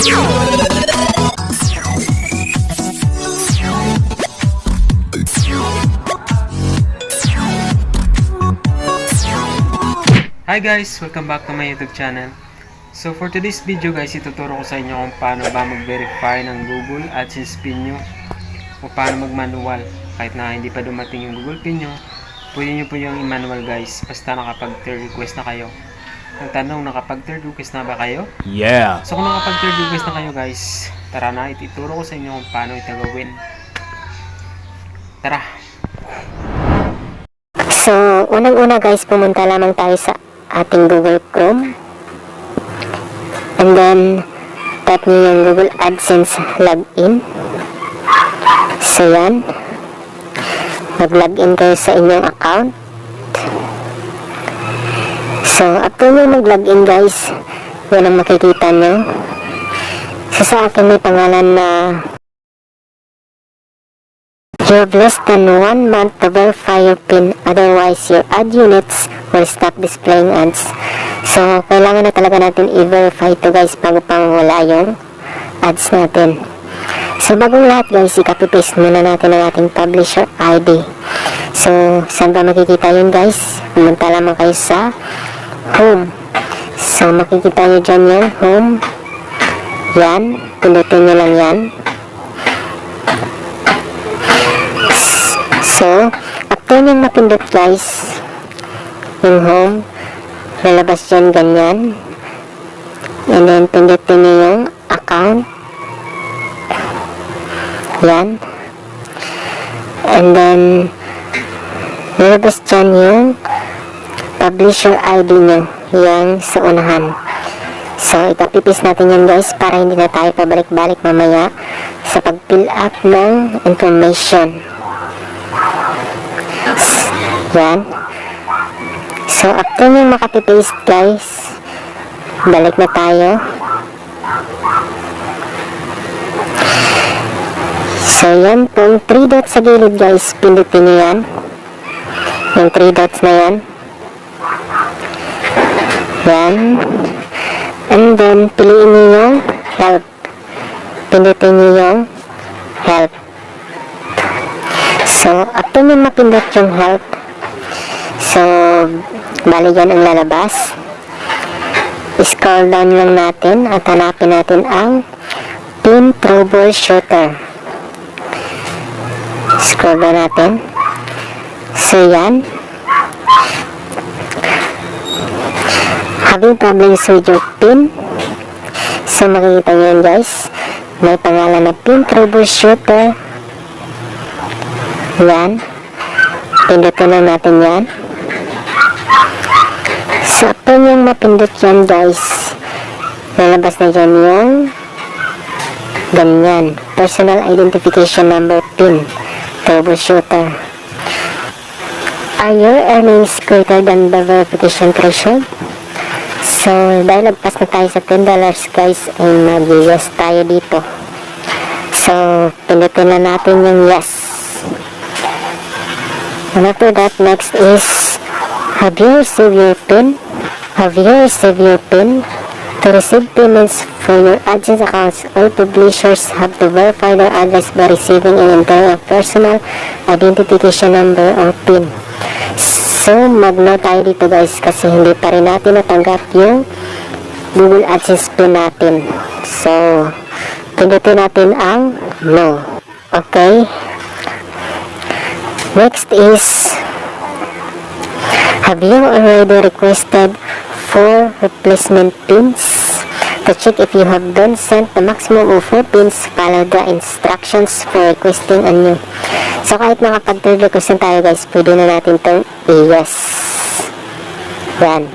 Hi guys! Welcome back to my YouTube channel. So for today's video guys, ituturo ko sa inyo kung paano ba mag-verify ng Google Adsense PIN nyo o paano mag-manual. Kahit na hindi pa dumating yung Google PIN nyo, pwede nyo po yung i-manual guys, basta nakapag third request na kayo. Ang tanong, nakapag third request na ba kayo? Yeah! So kung nakapag third request na kayo guys, tara na, ituturo ko sa inyo kung paano ito gawin. Tara! So, unang-una guys, pumunta lamang tayo sa ating Google Chrome. And then, tap nyo yung Google Adsense login. So, yan. Mag-login kayo sa inyong account. So, after nyo mag-login guys, yan ang makikita nyo. So, sa akin may pangalan na you have less than 1 month to verify your PIN, otherwise your ad units will stop displaying ads. So, kailangan na talaga natin i-verify ito guys bago pang wala yung ads natin. So, bagong lahat guys, i-copy-paste muna natin ang ating publisher ID. So, saan ba makikita yun guys? Pumunta lamang kayo sa home. So, makikita nyo dyan yung home. Yan, pindutin nyo lang yan. So, after nyo mapindot guys, yung home, lalabas dyan ganyan. And then, pindutin nyo yung account. Yan. And then, lalabas dyan yung publisher ID nyo, yung sa unahan. So, ipapipis natin yan guys para hindi na tayo pabalik-balik mamaya sa pag-fill up ng information. Yan. So, after nyo makapipaste guys, balik na tayo. So, yan pong 3 dots sa gilid guys, pindutin nyo yan. Yung 3 dots na yan. Yan. And then, piliin nyo yung help. Pindutin nyo yung help. So, after nyo mapindot yung help, so, bali yan ang lalabas. Scroll down lang natin at hanapin natin ang PIN troubleshooter. Scroll down natin. So, yan. Having problems with your PIN. So, makikita nyo yan guys. May pangalan na PIN troubleshooter. Yan. Pindutin lang natin yan. So, after yung mapindot yan guys, lalabas na dyan yung ganyan. Personal Identification Number PIN Troubleshooter. Are your earnings greater than the verification threshold? So, dahil lagpas na tayo sa $10 guys, ay mag-yes tayo dito. So, pindutin na natin yung yes. And after that, next is, have you received your PIN? Have you received your PIN? To receive payments for your Adsense accounts, all publishers have to verify their address by receiving and entering a personal identification number or PIN. So, mag-no tayo dito guys kasi hindi pa rin natin natanggap yung Google Adsense PIN natin. So, pindutin natin ang no. Okay. Next is, have you already requested 4 replacement pins? To check if you have been sent the maximum of 4 pins, follow the instructions for requesting a new. So, kahit nakapag-third request na tayo guys, pwede na natin itong i-yes. Yan.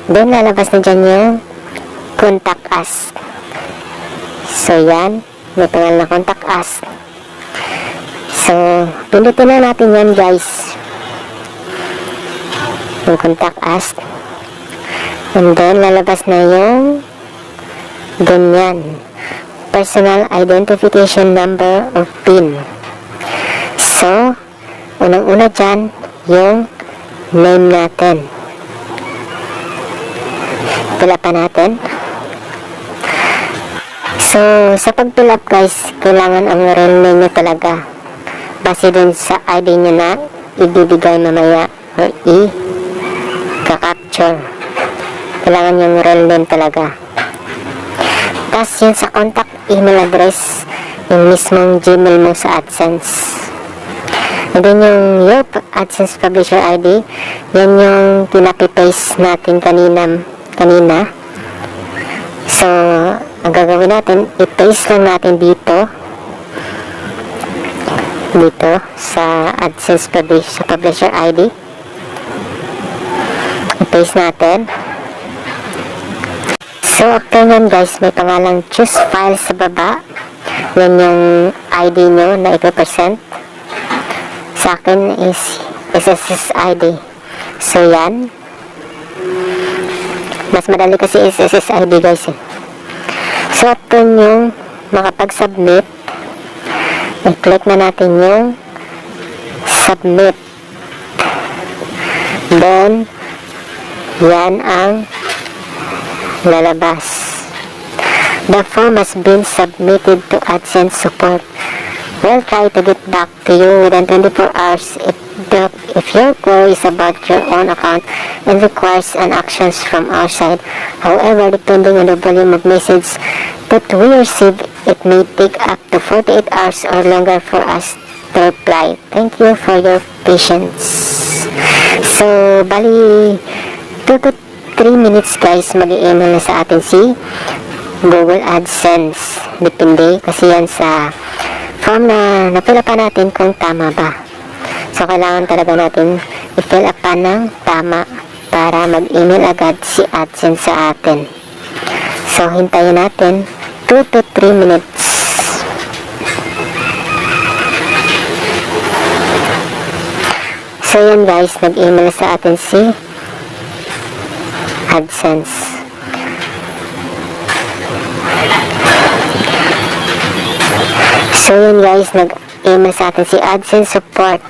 Then, lalabas na dyan yung contact us. So, yan. May pangalan na contact us. So, pindutin na natin yan guys. Yung contact us. And then, lalabas na yung ganyan. Personal Identification Number or PIN. So, unang-una dyan, yung name natin. Pila pa natin. So, sa pag-fill up guys, kailangan ang real name nyo talaga. Base dun sa ID nyo na ibibigay mamaya or i-capture. Kailangan yung real name talaga. Tapos yun sa contact email address, yung mismong Gmail mo sa AdSense. And then yung your AdSense Publisher ID, yan yung pinapipaste natin kanina. So, ang gagawin natin, i-paste lang natin dito sa AdSense Publisher ID. I-paste natin. So, after nyan guys, may pangalang choose file sa baba. Yan yung ID nyo na i-present. Sa akin is SSS ID. So, yan. Mas madali kasi SSS ID guys eh. So, after nyo makapag-submit, i-click na natin yung submit. Then, yan ang lalabas. The form has been submitted to AdSense support. We'll try to get back to you within 24 hours if your query is about your own account and requires an actions from our side. However, depending on the volume of message that we receive, it may take up to 48 hours or longer for us to reply. Thank you for your patience. So, bali 2 to 3 minutes guys, mag-i-email na sa atin si Google AdSense. Depende kasi yan sa form na na-fill up natin kung tama ba. So, kailangan talaga natin i-fill up ng tama para mag-email agad si AdSense sa atin. So, hintayin natin 2 to 3 minutes. So, yan guys, nag-email sa atin si AdSense. So yun guys, nag-email sa atin si AdSense support.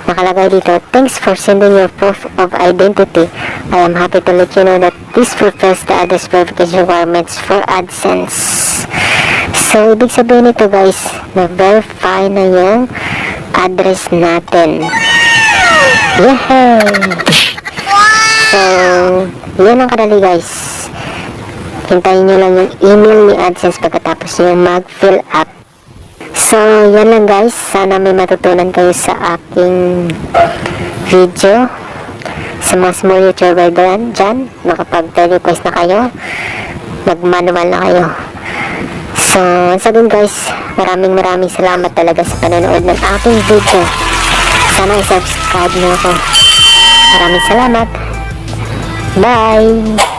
Nakalagay dito, thanks for sending your proof of identity. I am happy to let you know that this fulfills the address verification requirements for AdSense. So ibig sabihin nito guys, na-verify na yung address natin. Yay! So, yun ang kadali guys. Hintayin nyo lang yung email ni AdSense pagkatapos nyo mag-fill up. So, yan lang guys. Sana may matutunan kayo sa aking video. Sa mga small YouTuber dyan, nakapag-request na kayo, mag-manual na kayo. So, once again guys, maraming salamat talaga sa panonood ng aking video. Sana i-subscribe nyo ako. Maraming salamat. Bye!